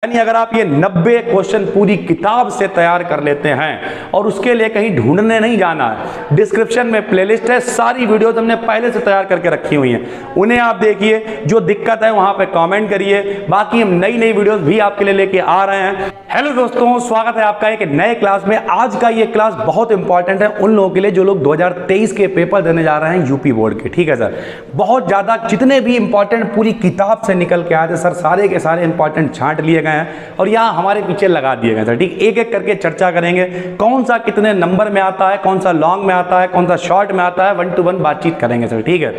यानी अगर आप ये 90 क्वेश्चन पूरी किताब से तैयार कर लेते हैं और उसके लिए कहीं ढूंढने नहीं जाना है, डिस्क्रिप्शन में प्लेलिस्ट है, सारी वीडियोस हमने पहले से तैयार करके रखी हुई हैं, उन्हें आप देखिए। जो दिक्कत है वहां पे कमेंट करिए, बाकी हम नई नई वीडियोस भी आपके लिए लेके आ रहे हैं। हेलो दोस्तों, स्वागत है आपका एक नए क्लास में। आज का ये क्लास बहुत इंपॉर्टेंट है उन लोगों के लिए जो लोग 2023 के पेपर देने जा रहे हैं यूपी बोर्ड के। ठीक है सर, बहुत ज्यादा जितने भी इंपॉर्टेंट पूरी किताब से निकल के आए थे सर, सारे के सारे इंपॉर्टेंट छांट लिए गए हैं और यहाँ हमारे पीछे लगा दिए गए सर। ठीक, एक एक करके चर्चा करेंगे, कौन सा कितने नंबर में आता है, कौन सा लॉन्ग में आता है, कौन सा शॉर्ट में आता है, 1 to 1 बातचीत करेंगे सर। ठीक है,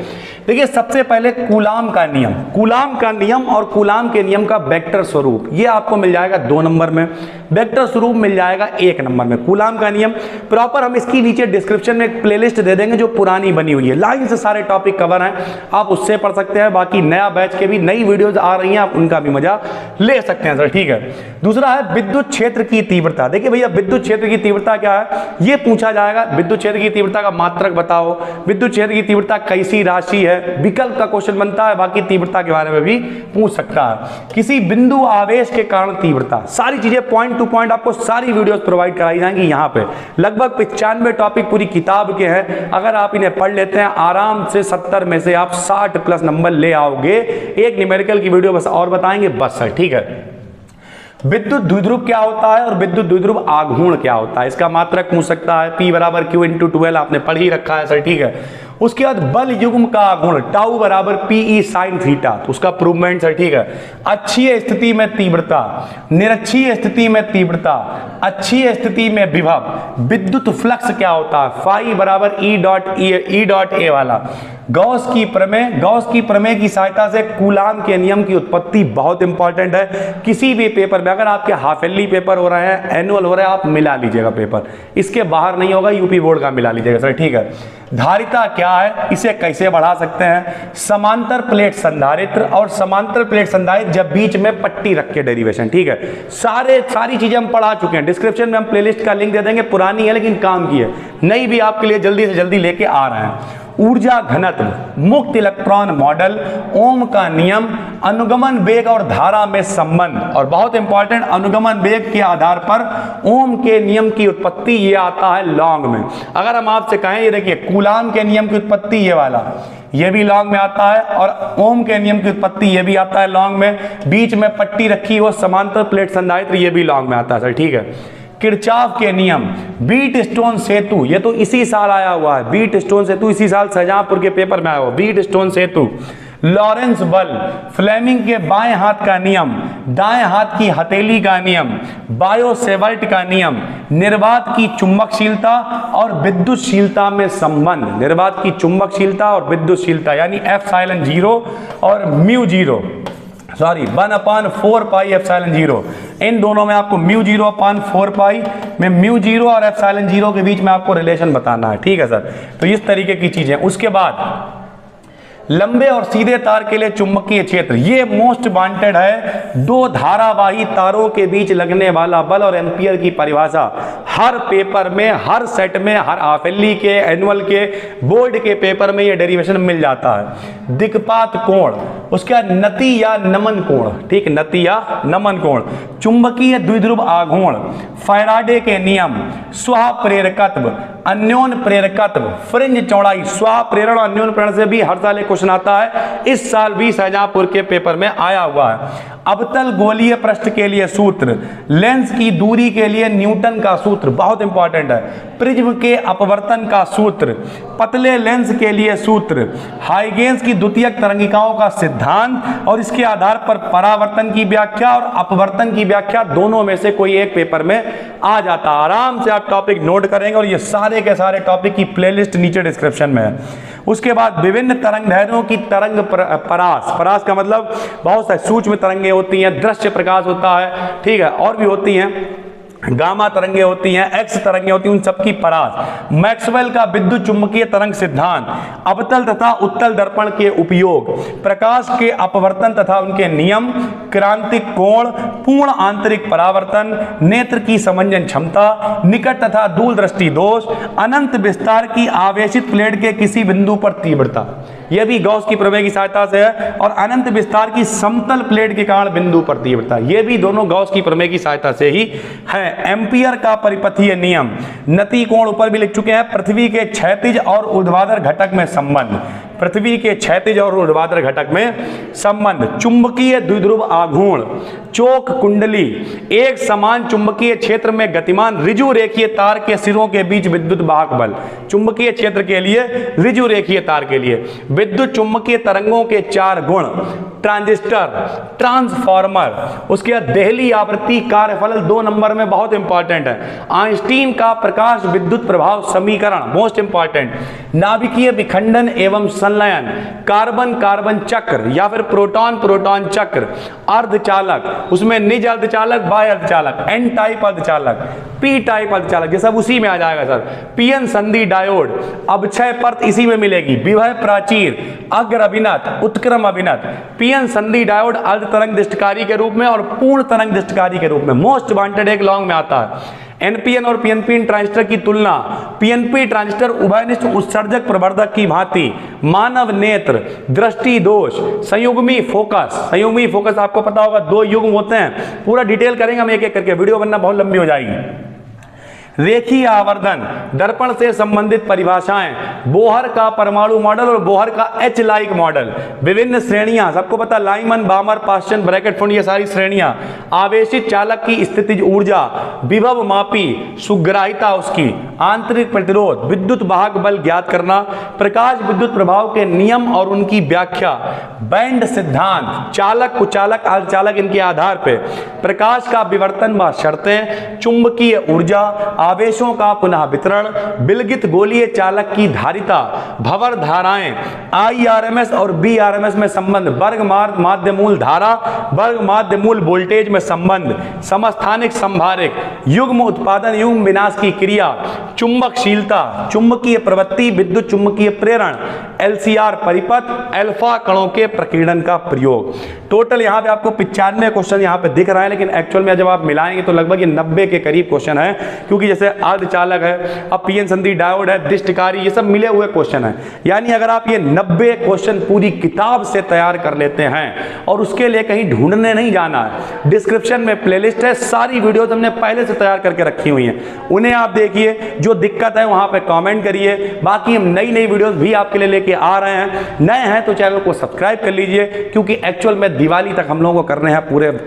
देखिए सबसे पहले कूलाम का नियम, कूलाम का नियम और कूलाम के नियम का वेक्टर स्वरूप, ये आपको मिल जाएगा 2 नंबर में, वेक्टर स्वरूप मिल जाएगा 1 नंबर में। कूलाम का नियम प्रॉपर हम इसकी नीचे डिस्क्रिप्शन में एक प्लेलिस्ट दे देंगे जो पुरानी बनी हुई है, लाइन से सारे टॉपिक कवर हैं, आप उससे पढ़ सकते हैं। बाकी नया बैच के भी नई वीडियोस आ रही हैं, आप उनका भी मजा ले सकते हैं सर। ठीक है, दूसरा है विद्युत क्षेत्र की तीव्रता। देखिए भैया, विद्युत क्षेत्र की तीव्रता क्या है, ये पूछा जाएगा। विद्युत क्षेत्र की तीव्रता का मात्रक बताओ, विद्युत क्षेत्र की तीव्रता कैसी राशि है, विकल्प का क्वेश्चन बनता है। बाकी तीव्रता के बारे में भी पूछ सकता है, किसी बिंदु आवेश के कारण तीव्रता, सारी चीजें पॉइंट टू पॉइंट आपको सारी वीडियोस प्रोवाइड कराई जाएंगी। यहाँ पे लगभग 95 टॉपिक पूरी किताब के हैं, अगर आप इन्हें पढ़ लेते हैं आराम से 70 में से आप 60 प्लस नंबर ले आओगे। एक न्यूमेरिकल की वीडियो बस और बताएंगे बस सर। ठीक है, विद्युत द्विध्रुव क्या होता है और विद्युत द्विध्रुव आघूर्ण क्या होता है, इसका मात्रक पूछ सकता है। P बराबर Q इंटू 12 आपने पढ़ ही रखा है सर। ठीक है, उसके बाद बल युग्म का आघूर्ण टाउ बराबर PE साइन थीटा, तो उसका प्रूवमेंट सर। ठीक है, अक्षीय स्थिति में तीव्रता, निरक्षीय स्थिति में तीव्रता, अक्षीय स्थिति में विभव, विद्युत फ्लक्स क्या होता है, फाई बराबर E डॉट ए वाला। गॉस की प्रमेय, गॉस की प्रमेय की सहायता से कूलाम के नियम की उत्पत्ति बहुत इंपॉर्टेंट है। किसी भी पेपर में अगर आपके हाफ ईयरली पेपर हो रहे हैं, एनुअल हो रहे हैं, आप मिला लीजिएगा पेपर, इसके बाहर नहीं होगा, यूपी बोर्ड का मिला लीजिएगा सर। ठीक है, धारिता क्या है, इसे कैसे बढ़ा सकते हैं, समांतर प्लेट संधारित्र और समांतर प्लेट संधारित्र जब बीच में पट्टी रख के डेरिवेशन। ठीक है, सारी चीजें हम पढ़ा चुके हैं, डिस्क्रिप्शन में हम प्लेलिस्ट का लिंक दे देंगे, पुरानी है लेकिन काम की है, नई भी आपके लिए जल्दी से जल्दी लेके आ रहे हैं। ऊर्जा घनत्व, मुक्त इलेक्ट्रॉन मॉडल, ओम का नियम, अनुगमन वेग और धारा में संबंध, और बहुत इंपॉर्टेंट अनुगमन वेग के आधार पर ओम के नियम की उत्पत्ति, ये आता है लॉन्ग में। अगर हम आपसे कहें, ये देखिए कूलाम के नियम की उत्पत्ति ये वाला, ये भी लॉन्ग में आता है, और ओम के नियम की उत्पत्ति ये भी आता है लॉन्ग में, बीच में पट्टी रखी हो समांतर प्लेट संधारित्र, ये भी लॉन्ग में आता है सर। ठीक है, किरचॉफ के नियम, बीट स्टोन सेतु, ये तो इसी साल आया हुआ है, बीट स्टोन सेतु इसी साल शाहजहांपुर के पेपर में आया हुआ, बीट स्टोन सेतु। लॉरेंस बल, फ्लेमिंग के बाएं हाथ का नियम, दाएं हाथ की हथेली का नियम, बायो-सेवर्ट का नियम, निर्वात की चुंबकशीलता और विद्युतशीलता में संबंध, निर्वात की चुंबकशीलता और विद्युतशीलता, यानी एप्सिलॉन 0 और म्यू 0, सॉरी 1/4 पाई एप्सिलॉन 0, इन दोनों में आपको म्यू 0/4 पाई में म्यू 0 और एप्सिलॉन 0 के बीच में आपको रिलेशन बताना है। ठीक है सर, तो इस तरीके की चीजें। उसके बाद लंबे और सीधे तार के लिए चुंबकीय क्षेत्र, ये मोस्ट वांटेड है। 2 धारावाही तारों के बीच लगने वाला बल और एम्पियर की परिभाषा हर पेपर में, हर सेट में, हर हाफ-ईयरली के, एनुअल के, बोर्ड के पेपर में ये डेरिवेशन मिल जाता है। दिक्पात कोण, उसका नति या नमन कोण, ठीक, नति या नमन कोण। चुंबकीय द्विध्रुव आघूर्ण, फैराडे के नियम, स्वप्रेरकत्व, अन्योन प्रेरकत्व, फ्रिंज चौड़ाई, स्वप्रेरण और अन्योन प्रेरण से भी हर साल एक क्वेश्चन आता है, इस साल भी शाहजहांपुर के पेपर में आया हुआ है। अवतल गोलीय पृष्ठ के लिए सूत्र, लेंस की दूरी के लिए न्यूटन का सूत्र, बहुत इंपॉर्टेंट है। प्रिज्म के अपवर्तन का सूत्र, पतले लेंस के लिए सूत्र, हाइगेंस की द्वितीयक तरंगिकाओं का सिद्धांत, और इसके आधार पर परावर्तन की व्याख्या और अपवर्तन की व्याख्या, दोनों में से कोई एक पेपर में आ जाता है। आराम से आप टॉपिक नोट करेंगे और ये सारे के सारे टॉपिक की प्लेलिस्ट नीचे डिस्क्रिप्शन में है। उसके बाद विभिन्न तरंग दैर्ध्यों की तरंग परास, परास का मतलब बहुत सारी सूक्ष्म तरंगें होती हैं, दृश्य प्रकाश होता है, ठीक है, और भी होती हैं। गामा तरंगे होती हैं, एक्स तरंगे होती हैं, उन सबकी परास, मैक्सवेल का विद्युत चुंबकीय तरंग सिद्धांत, अवतल तथा उत्तल दर्पण के उपयोग, प्रकाश के अपवर्तन तथा उनके नियम, क्रांतिक कोण, पूर्ण आंतरिक परावर्तन, नेत्र की समंजन क्षमता, निकट तथा दूर दृष्टि दोष, अनंत विस्तार की आवेशित प्लेट के किसी बिंदु पर तीव्रता, यह भी गॉस की प्रमेय की सहायता से है, और अनंत विस्तार की समतल प्लेट के कारण बिंदु पर तीव्रता, यह भी दोनों गॉस की प्रमेय की सहायता से ही है। एम्पियर का परिपथीय नियम, नति कोण ऊपर भी लिख चुके हैं, पृथ्वी के क्षैतिज और ऊर्ध्वाधर घटक में संबंध, पृथ्वी के क्षैतिज और ऊर्ध्वाधर घटक में संबंध, चुंबकीय द्विध्रुव आघूर्ण, चोक कुंडली, एक समान चुंबकीय क्षेत्र में गतिमान ऋजु रेखीय तार के सिरों के बीच विद्युत वाहक बल, चुंबकीय क्षेत्र के लिए, ऋजु रेखीय तार के लिए, विद्युत चुंबकीय तरंगों के 4 गुण, ट्रांजिस्टर, ट्रांसफार्मर, उसके बाद देहली आवृत्ति कार्यफल 2 नंबर में बहुत इंपॉर्टेंट है, आइंस्टीन का प्रकाश विद्युत प्रभाव समीकरण मोस्ट इंपॉर्टेंट, नाभिकीय विखंडन एवं संलयन, कार्बन कार्बन चक्र या फिर प्रोटॉन प्रोटॉन चक्र, अर्धचालक, उसमें निज अर्धचालक, बाह्य अर्धचालक, एन टाइप अर्धचालक, पी टाइप अर्धचालक, ये सब उसी में आ जाएगा सर, पीएन संधि डायोड, अवक्षय परत इसी में मिलेगी, विभव प्राचीर, अग्र अभिनत, उत्क्रम अभिनत, पीएन संधि डायोड अर्ध तरंग दृष्टिकारी के रूप में और पूर्ण तरंग दृष्टिकारी के रूप में, मोस्ट वांटेड एक लॉन्ग में आता है। एनपीएन और पीएनपी ट्रांजिस्टर की तुलना, पीएनपी ट्रांजिस्टर उभयनिष्ठ उत्सर्जक प्रवर्धक की भांति, मानव नेत्र, दृष्टि दोष, संयुग्मी फोकस आपको पता होगा 2 युग्म होते हैं, पूरा डिटेल करेंगे हम एक एक करके, वीडियो बनना बहुत लंबी हो जाएगी। रेखीय आवर्धन, दर्पण से संबंधित परिभाषाएं, बोहर का परमाणु मॉडल और बोहर का एच लाइक मॉडल, विभिन्न श्रेणियां, सबको पता, लाइमन, बामर, पास्चन, ब्रैकेट फुंड, ये सारी श्रेणियां, आवेशित चालक की स्थितिज ऊर्जा, विभव मापी, सुग्राहिता उसकी, आंतरिक प्रतिरोध, विद्युत वाहक बल ज्ञात करना, प्रकाश विद्युत प्रभाव के नियम और उनकी व्याख्या, बैंड सिद्धांत, चालक, कुचालक, अर्धचालक, इनके आधार पर प्रकाश का विवर्तन व शर्तें, चुंबकीय ऊर्जा, आवेशों का पुनः वितरण, विलगित गोलीय चालक की धारिता, भंवर धाराएं, IRMS और BRMS में संबंध, वर्ग माध्य मूल धारा, वर्ग माध्य मूल वोल्टेज में संबंध, समस्थानिक संभारिक, युग्म उत्पादन, युग्म विनाश की क्रिया, चुंबकशीलता, चुंबकीय प्रवृत्ति, विद्युत चुंबकीय प्रेरण, LCR परिपथ, अल्फा कणों के प्रकीर्णन का प्रयोग। टोटल यहाँ पे आपको 95 क्वेश्चन यहाँ पे दिख रहा है, लेकिन एक्चुअल में जब आप मिलाएंगे तो लगभग ये 90 के करीब क्वेश्चन है, क्योंकि जैसे अर्धचालक है, अब पीएन संधि डायोड है, दृष्टिकारी, ये सब मिले हुए क्वेश्चन है। यानी अगर आप ये 90 क्वेश्चन पूरी किताब से तैयार कर लेते हैं और उसके लिए कहीं ढूंढने नहीं जाना है, डिस्क्रिप्शन में प्लेलिस्ट है, सारी वीडियो हमने पहले से तैयार करके रखी हुई हैं, उन्हें आप देखिए, जो दिक्कत है वहां पे कमेंट करिए। बाकी हम नई नई वीडियोस भी आपके लिए लेके आ रहे हैं, नए हैं तो चैनल को सब्सक्राइब कर लीजिए, क्योंकि एक्चुअल में दिवाली तक हम लोगों को करने हैं पूरे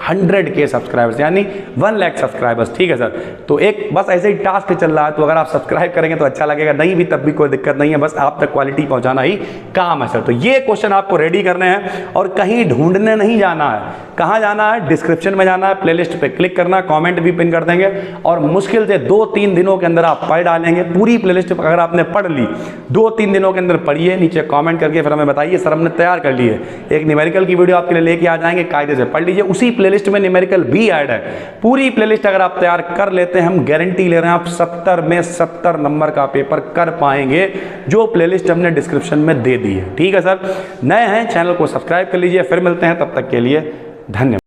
100K सब्सक्राइबर्स, यानी 1 लाख सब्सक्राइबर्स, ठीक है सर। तो एक बस ऐसे ही टास्क चल रहा है, तो अगर आप सब्सक्राइब करेंगे तो अच्छा लगेगा, नहीं भी तब भी कोई दिक्कत नहीं है, बस आप तक क्वालिटी पहुंचाना ही काम है सर। तो ये क्वेश्चन आपको रेडी करने हैं और कहीं ढूंढने नहीं जाना है। कहाँ जाना है? डिस्क्रिप्शन में जाना है, प्लेलिस्ट पे क्लिक करना, कमेंट भी पिन कर देंगे और मुश्किल से 2-3 दिनों के अंदर आप पढ़ डालेंगे। पूरी प्लेलिस्ट अगर आपने पढ़ ली, 2-3 दिनों के अंदर पढ़िए, नीचे कमेंट करके फिर हमें बताइए सर हमने तैयार कर लिए। एक न्यूमेरिकल की वीडियो आपके लिए लेके आ जाएंगे, कायदे से पढ़ लीजिए, उसी प्लेलिस्ट में न्यूमेरिकल भी ऐड है। पूरी प्लेलिस्ट अगर आप तैयार कर लेते हैं, हम गारंटी ले रहे हैं आप 70 में 70 नंबर का पेपर कर पाएंगे, जो प्लेलिस्ट हमने डिस्क्रिप्शन में दे दी है। ठीक है सर, नए हैं चैनल को सब्सक्राइब कर लीजिए, फिर मिलते हैं, तब तक के लिए धन्यवाद।